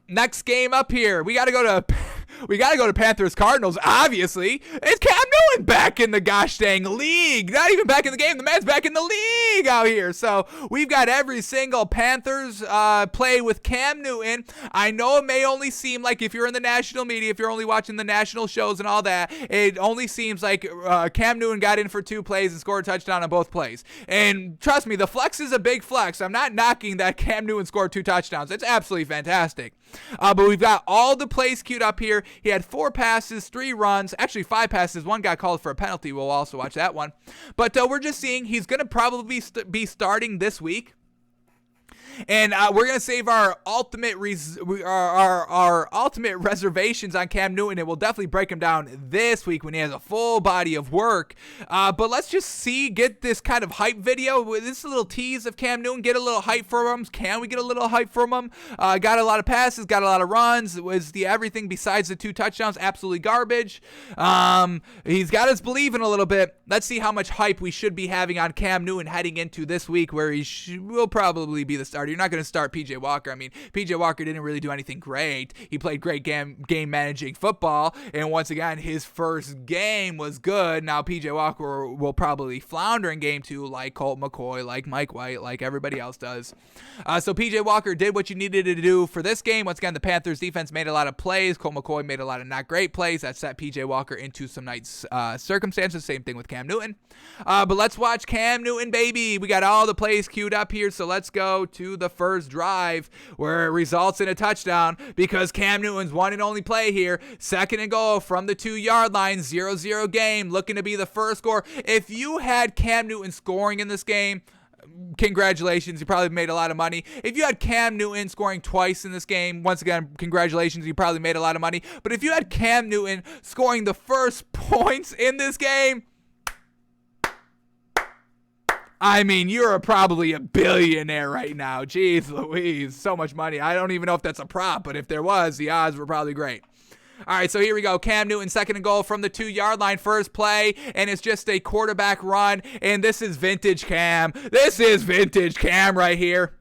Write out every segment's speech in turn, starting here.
Next game up here, we got to go to Panthers Cardinals. Obviously, it's Cam Newton back in the gosh dang league. Not even back in the game. The man's back in the league out here. So we've got every single Panthers play with Cam Newton. I know it may only seem like, if you're in the national media, if you're only watching the national shows and all that, it only seems like Cam Newton got in for 2 plays and scored a touchdown on both plays. And trust me, the flex is a big flex. I'm not knocking that Cam Newton scored 2 touchdowns. It's absolutely fantastic. But we've got all the plays queued up here. He had 4 passes, 3 runs, actually 5 passes. 1 got called for a penalty. We'll also watch that one. But we're just seeing he's going to probably be starting this week. And we're going to save our ultimate ultimate reservations on Cam Newton, and we'll definitely break him down this week when he has a full body of work. But let's just get this kind of hype video. This little tease of Cam Newton, get a little hype from him. Can we get a little hype from him? Got a lot of passes, got a lot of runs. Was the everything besides the 2 touchdowns absolutely garbage? He's got us believing a little bit. Let's see how much hype we should be having on Cam Newton heading into this week, where he will probably be the starter. You're not going to start PJ Walker. I mean, PJ Walker didn't really do anything great. He played great game managing football, and once again, his first game was good. Now PJ Walker will probably flounder in game 2, like Colt McCoy, like Mike White, like everybody else does. So PJ Walker did what you needed to do for this game. Once again, the Panthers defense made a lot of plays. Colt McCoy made a lot of not great plays that set PJ Walker into some nice circumstances. Same thing with Cam Newton. But let's watch Cam Newton, baby. We got all the plays queued up here, so let's go to the first drive where it results in a touchdown, because Cam Newton's one and only play here. 2nd and goal from the 2-yard line, 0-0 game, looking to be the first score. If you had Cam Newton scoring in this game, congratulations, you probably made a lot of money. If you had Cam Newton scoring twice in this game, once again, congratulations, you probably made a lot of money. But if you had Cam Newton scoring the first points in this game, I mean, you're probably a billionaire right now. Jeez Louise, so much money. I don't even know if that's a prop, but if there was, the odds were probably great. All right, so here we go. Cam Newton, 2nd and goal from the 2-yard line, first play, and it's just a quarterback run, and this is vintage Cam. This is vintage Cam right here.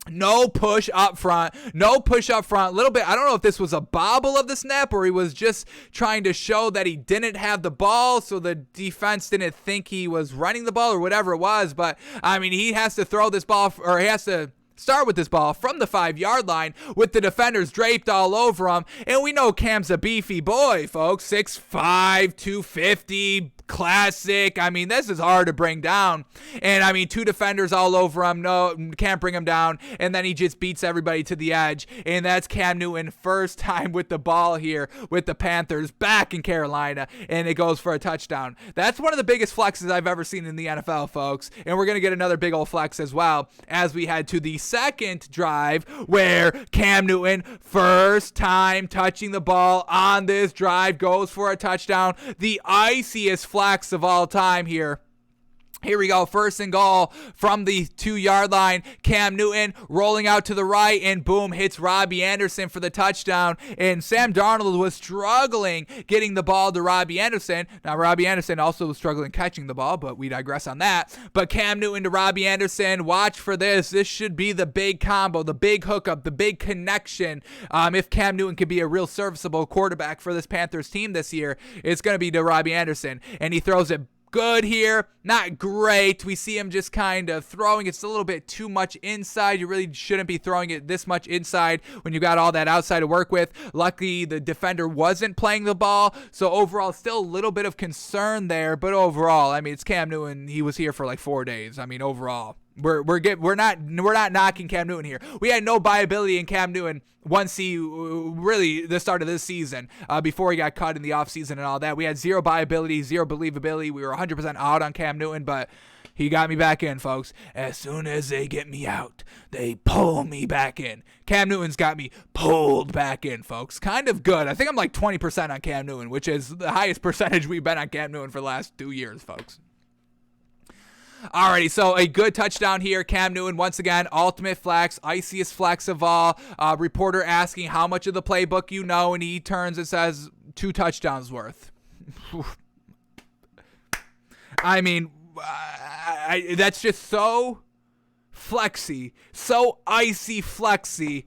No push up front. No push up front. A little bit, I don't know if this was a bobble of the snap or he was just trying to show that he didn't have the ball, so the defense didn't think he was running the ball or whatever it was. But, I mean, he has to throw this ball, or he has to start with this ball from the 5-yard line with the defenders draped all over him. And we know Cam's a beefy boy, folks. 6'5", 250, classic. I mean, this is hard to bring down. And, I mean, 2 defenders all over him. No, can't bring him down. And then he just beats everybody to the edge. And that's Cam Newton, first time with the ball here with the Panthers back in Carolina. And it goes for a touchdown. That's one of the biggest flexes I've ever seen in the NFL, folks. And we're going to get another big old flex as well as we head to the second drive, where Cam Newton, first time touching the ball on this drive, goes for a touchdown. The iciest flex of all time here. Here we go, 1st and goal from the 2-yard line. Cam Newton rolling out to the right, and boom, hits Robbie Anderson for the touchdown. And Sam Darnold was struggling getting the ball to Robbie Anderson. Now, Robbie Anderson also was struggling catching the ball, but we digress on that. But Cam Newton to Robbie Anderson, watch for this. This should be the big combo, the big hookup, the big connection. If Cam Newton could be a real serviceable quarterback for this Panthers team this year, it's going to be to Robbie Anderson. And he throws it good here, not great. We see him just kind of throwing. It's a little bit too much inside. You really shouldn't be throwing it this much inside when you got all that outside to work with. Luckily, the defender wasn't playing the ball, so overall, still a little bit of concern there. But overall, I mean, it's Cam Newton. He was here for like 4 days. I mean, overall, we're not knocking Cam Newton here. We had no viability in Cam Newton once he really the start of this season, before he got cut in the offseason and all that. We had zero viability, zero believability. We were 100% out on Cam Newton, but he got me back in, folks. As soon as they get me out, they pull me back in. Cam Newton's got me pulled back in, folks. Kind of good. I think I'm like 20% on Cam Newton, which is the highest percentage we've been on Cam Newton for the last 2 years, folks. Alrighty, so a good touchdown here. Cam Newton, once again, ultimate flex, iciest flex of all. Reporter asking how much of the playbook you know, and he turns and says 2 touchdowns worth. I mean, that's just so flexy, so icy flexy.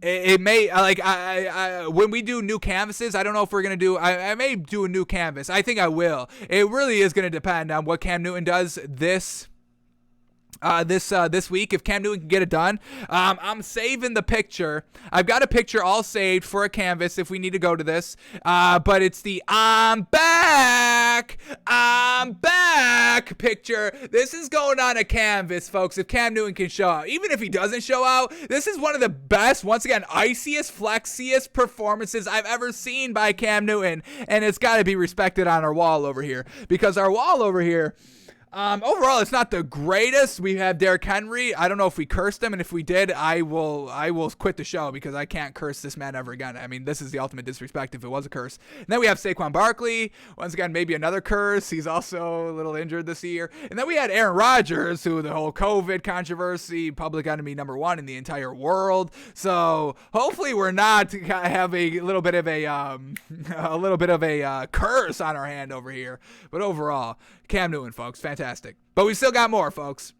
it may like I when we do new canvases, I don't know if we're gonna do. I may do a new canvas. I think I will. It really is gonna depend on what Cam Newton does this week. If Cam Newton can get it done, I'm saving the picture. I've got a picture all saved for a canvas if we need to go to this. But it's the I'm back picture. This is going on a canvas, folks. If Cam Newton can show out, even if he doesn't show out, this is one of the best, once again, iciest, flexiest performances I've ever seen by Cam Newton, and it's got to be respected on our wall over here, because our wall over here, overall, it's not the greatest. We have Derrick Henry. I don't know if we cursed him, and if we did, I will quit the show because I can't curse this man ever again. I mean, this is the ultimate disrespect if it was a curse. And then we have Saquon Barkley. Once again, maybe another curse. He's also a little injured this year. And then we had Aaron Rodgers, who the whole COVID controversy, public enemy number one in the entire world. So hopefully we're not have a little bit of a curse on our hand over here. But overall, Cam Newton, folks, fantastic. But we still got more, folks.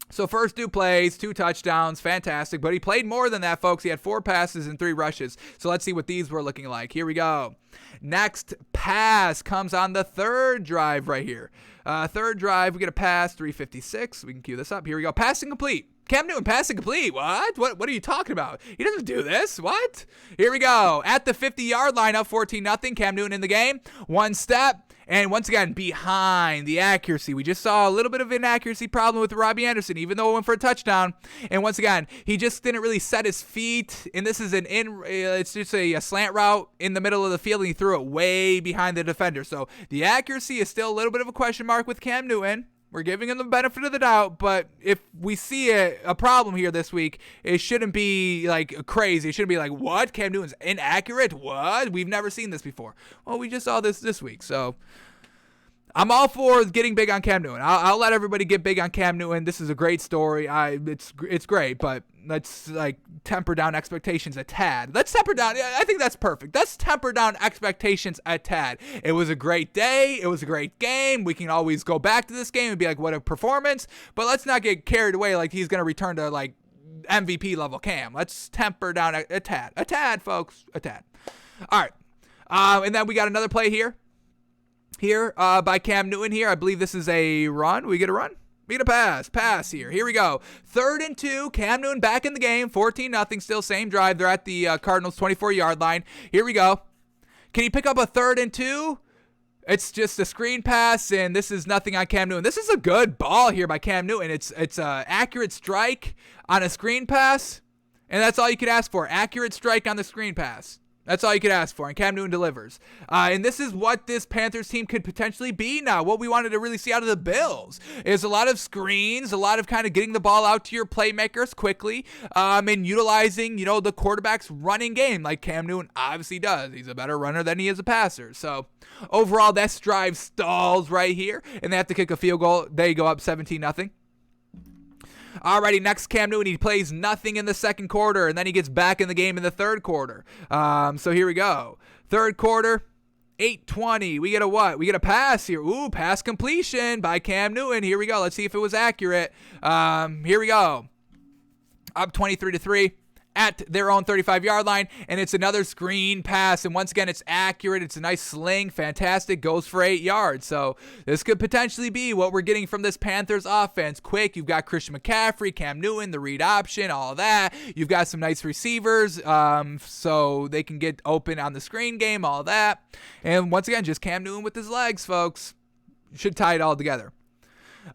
So first 2 plays, 2 touchdowns, fantastic. But he played more than that, folks. He had 4 passes and 3 rushes. So let's see what these were looking like. Here we go. Next pass comes on the 3rd drive right here. 3rd drive, we get a pass, 356. We can cue this up. Here we go. Passing complete. Cam Newton passing complete. What are you talking about? He doesn't do this. What? Here we go. At the 50-yard line, up 14-0. Cam Newton in the game. 1 step. And once again, behind the accuracy. We just saw a little bit of an accuracy problem with Robbie Anderson, even though it went for a touchdown. And once again, he just didn't really set his feet. And this is it's just a slant route in the middle of the field, and he threw it way behind the defender. So the accuracy is still a little bit of a question mark with Cam Newton. We're giving him the benefit of the doubt, but if we see a problem here this week, it shouldn't be like crazy. It shouldn't be like, what? Cam Newton's inaccurate? What? We've never seen this before. Well, we just saw this week, so I'm all for getting big on Cam Newton. I'll let everybody get big on Cam Newton. This is a great story. It's great, but let's temper down expectations a tad. Let's temper down. I think that's perfect. Let's temper down expectations a tad. It was a great day. It was a great game. We can always go back to this game and be like, what a performance. But let's not get carried away like he's going to return to MVP level Cam. Let's temper down a tad, folks, a tad. All right. And then we got another play here by Cam Newton here. I believe this is a run. We get a run? We get a pass here. Here we go. 3rd and 2. Cam Newton back in the game. 14-0. Still same drive. They're at the Cardinals 24-yard line. Here we go. Can he pick up a 3rd and 2? It's just a screen pass, and this is nothing on Cam Newton. This is a good ball here by Cam Newton. It's an accurate strike on a screen pass, and that's all you could ask for. Accurate strike on the screen pass. That's all you could ask for, and Cam Newton delivers. And this is what this Panthers team could potentially be now. What we wanted to really see out of the Bills is a lot of screens, a lot of kind of getting the ball out to your playmakers quickly, and utilizing, the quarterback's running game like Cam Newton obviously does. He's a better runner than he is a passer. So overall, this drive stalls right here, and they have to kick a field goal. They go up 17-0. Alrighty, next Cam Newton, he plays nothing in the 2nd quarter, and then he gets back in the game in the 3rd quarter. So here we go. 3rd quarter, 8:20. We get a what? We get a pass here. Ooh, pass completion by Cam Newton. Here we go. Let's see if it was accurate. Here we go. Up 23-3. At their own 35-yard line, and it's another screen pass, and once again, it's accurate. It's a nice sling, fantastic, goes for 8 yards. So this could potentially be what we're getting from this Panthers offense. Quick, you've got Christian McCaffrey, Cam Newton, the read option, all that. You've got some nice receivers, so they can get open on the screen game, all that. And once again, just Cam Newton with his legs, folks. Should tie it all together.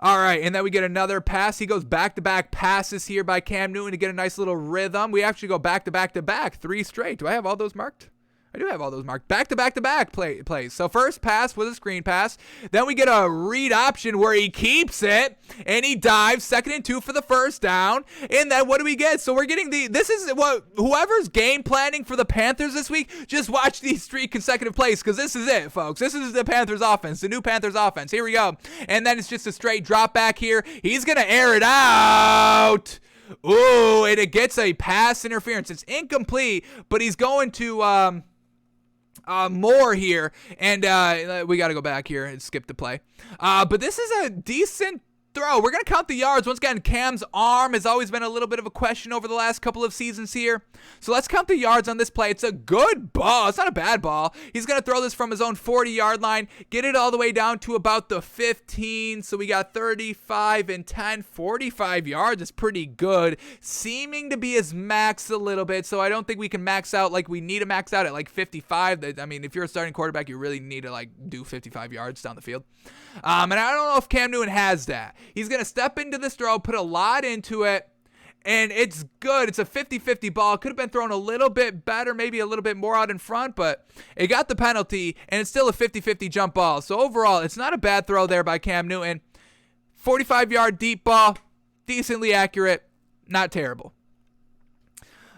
All right, and then we get another pass. He goes back-to-back passes here by Cam Newton to get a nice little rhythm. We actually go back-to-back-to-back, 3 straight. Do I have all those marked? I do have all those marked. Back-to-back-to-back plays. So first pass was a screen pass. Then we get a read option where he keeps it, and he dives. 2nd and 2 for the first down. And then what do we get? So we're getting this is what whoever's game planning for the Panthers this week, just watch these 3 consecutive plays, because this is it, folks. This is the Panthers offense, the new Panthers offense. Here we go. And then it's just a straight drop back here. He's going to air it out. Ooh, and it gets a pass interference. It's incomplete, but he's going to more here, and we got to go back here and skip the play. But this is a decent throw. We're going to count the yards. Once again, Cam's arm has always been a little bit of a question over the last couple of seasons here. So let's count the yards on this play. It's a good ball. It's not a bad ball. He's going to throw this from his own 40-yard line, get it all the way down to about the 15. So we got 35 and 10. 45 yards is pretty good. Seeming to be his max a little bit. So I don't think we can max out like we need to max out at like 55. I mean, if you're a starting quarterback, you really need to like do 55 yards down the field. And I don't know if Cam Newton has that. He's going to step into this throw, put a lot into it, and it's good. It's a 50-50 ball. Could have been thrown a little bit better, maybe a little bit more out in front, but it got the penalty, and it's still a 50-50 jump ball. So overall, it's not a bad throw there by Cam Newton. 45-yard deep ball, decently accurate, not terrible.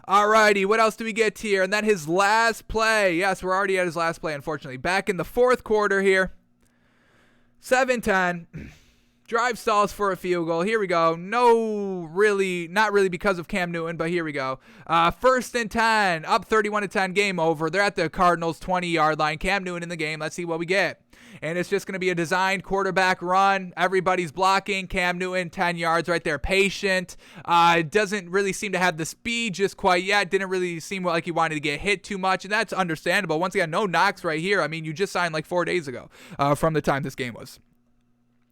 Alrighty, what else do we get here? And then his last play. Yes, we're already at his last play, unfortunately. Back in the fourth quarter here. 7-10. Drive stalls for a field goal. Here we go. Not really because of Cam Newton, but here we go. 1st and 10, up 31-10, game over. They're at the Cardinals 20-yard line. Cam Newton in the game. Let's see what we get. And it's just going to be a designed quarterback run. Everybody's blocking. Cam Newton, 10 yards right there. Patient. Doesn't really seem to have the speed just quite yet. Didn't really seem like he wanted to get hit too much, and that's understandable. Once again, no knocks right here. I mean, you just signed like 4 days ago from the time this game was.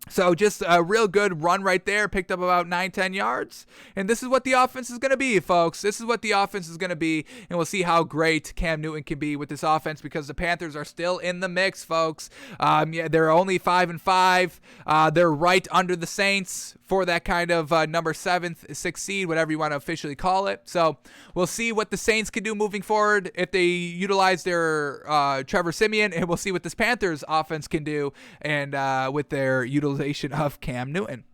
So just a real good run right there. Picked up about 9-10 yards. And this is what the offense is going to be, folks. This is what the offense is going to be. And we'll see how great Cam Newton can be with this offense because the Panthers are still in the mix, folks. They're only 5-5. They're right under the Saints for that kind of number 7th, 6th seed, whatever you want to officially call it. So we'll see what the Saints can do moving forward if they utilize their Trevor Siemian. And we'll see what this Panthers offense can do and with their utilization of Cam Newton.